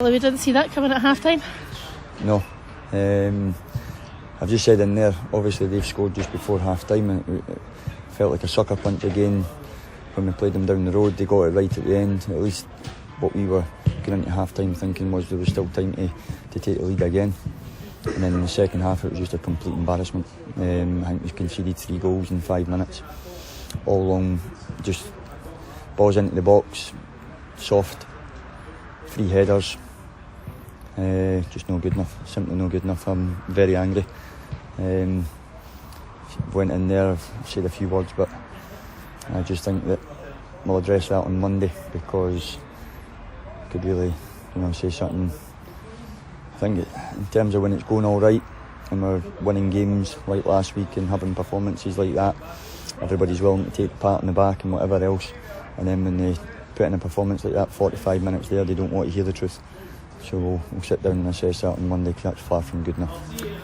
Exactly, we didn't see that coming at half time. No. I've just said in there, obviously they've scored just before half time. It felt like a sucker punch again when we played them down the road. They got it right at the end. At least what we were going into half time thinking was there was still time to take the lead again. And then in the second half it was just a complete embarrassment. I think we conceded 3 goals in 5 minutes. All along, just balls into the box, soft, 3 headers. Just no good enough, simply no good enough. I'm very angry. Went in there, I've said a few words, but I just think that we'll address that on Monday, because I could really, say something. I think in terms of when it's going all right and we're winning games like last week and having performances like that, everybody's willing to take part in the back and whatever else. And then when they put in a performance like that, 45 minutes there, they don't want to hear the truth. So we'll sit down and assess that on Monday, because that's far from good enough.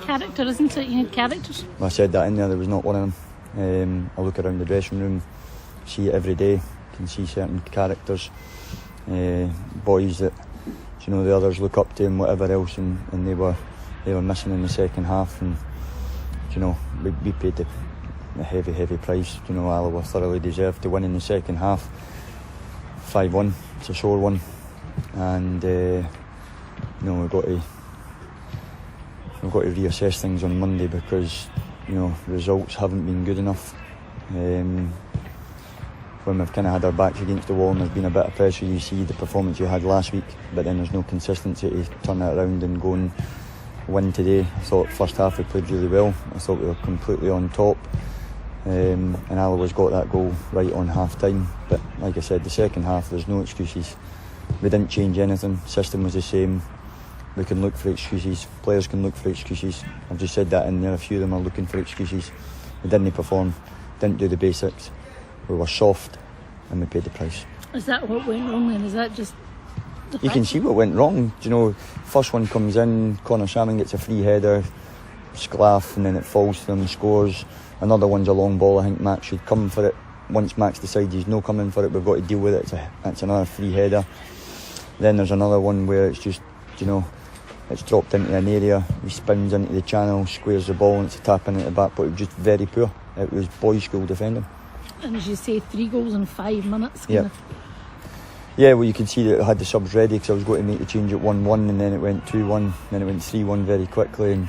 Character, isn't it? You need characters. Well, I said that in there was not one of them. I look around the dressing room, see it every day, can see certain characters, boys that the others look up to and whatever else, and they were missing in the second half, and we paid the heavy price. Alloa thoroughly deserved to win in the second half. 5-1, it's a sore one, and we've got to reassess things on Monday, because results haven't been good enough. When we've kind of had our backs against the wall and there's been a bit of pressure, you see the performance you had last week, but then there's no consistency to turn it around and go and win today. I thought first half we played really well. I thought we were completely on top, and Alloa's got that goal right on half time. But like I said, the second half, there's no excuses. We didn't change anything, system was the same. We can look for excuses, players can look for excuses. I've just said that in there, a few of them are looking for excuses. We didn't perform, didn't do the basics. We were soft and we paid the price. Is that what went wrong then? Is that just the You can see what went wrong. First one comes in, Connor Salmon gets a free header, Sclaff, and then it falls to them, scores. Another one's a long ball, I think Max should come for it. Once Max decides he's no coming for it, we've got to deal with it. It's another free header. Then there's another one where it's just, it's dropped into an area, he spins into the channel, squares the ball, and it's a tap in at the back, but it was just very poor. It was boys' school defending. And as you say, 3 goals in 5 minutes. Yeah. Yeah, well, you can see that I had the subs ready, because I was going to make the change at 1-1, and then it went 2-1, then it went 3-1 very quickly, and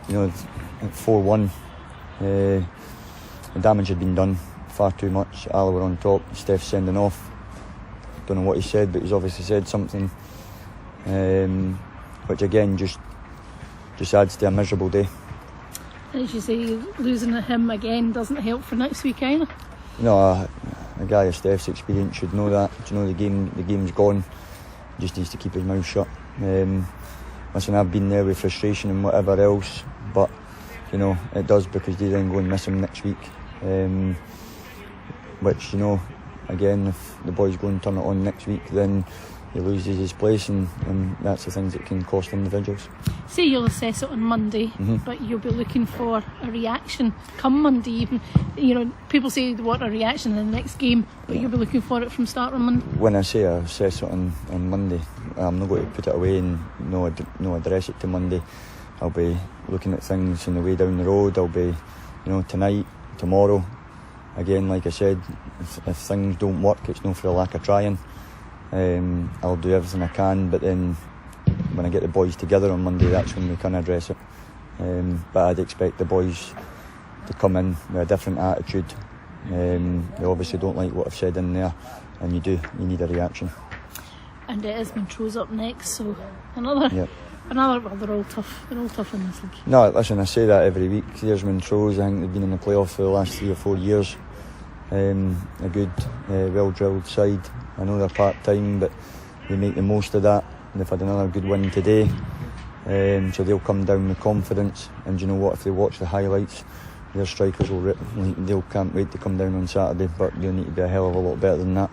at 4-1, the damage had been done far too much. Alloa were on top, Steph sending off. Don't know what he said, but he's obviously said something, which again just adds to a miserable day. As you say, losing at him again doesn't help for next week either. No, a guy of Steph's experience should know that. The game's gone. He just needs to keep his mouth shut. Listen, I've been there with frustration and whatever else, but it does, because they then go and miss him next week. Which again, if the boys go and turn it on next week, then he loses his place, and that's the things that can cost individuals. Say you'll assess it on Monday, but you'll be looking for a reaction come Monday. Even people say they want a reaction in the next game, but you'll be looking for it from start on Monday. When I say I assess it on Monday, I'm not going to put it away and no address it to Monday. I'll be looking at things on the way down the road. I'll be tonight, tomorrow. Again, like I said, if things don't work, it's not for a lack of trying. I'll do everything I can, but then when I get the boys together on Monday, that's when we can address it. But I'd expect the boys to come in with a different attitude. They obviously don't like what I've said in there, and you need a reaction. And it is Montrose up next, so another. Yep. Well, they're all tough. They're all tough in this league. No, listen, I say that every week. There's Montrose. I think they've been in the playoff for the last 3 or 4 years. A good, well-drilled side. I know they're part-time, but they make the most of that. They've had another good win today, so they'll come down with confidence. And you know what? If they watch the highlights, their strikers will rip. They can't wait to come down on Saturday, but they'll need to be a hell of a lot better than that.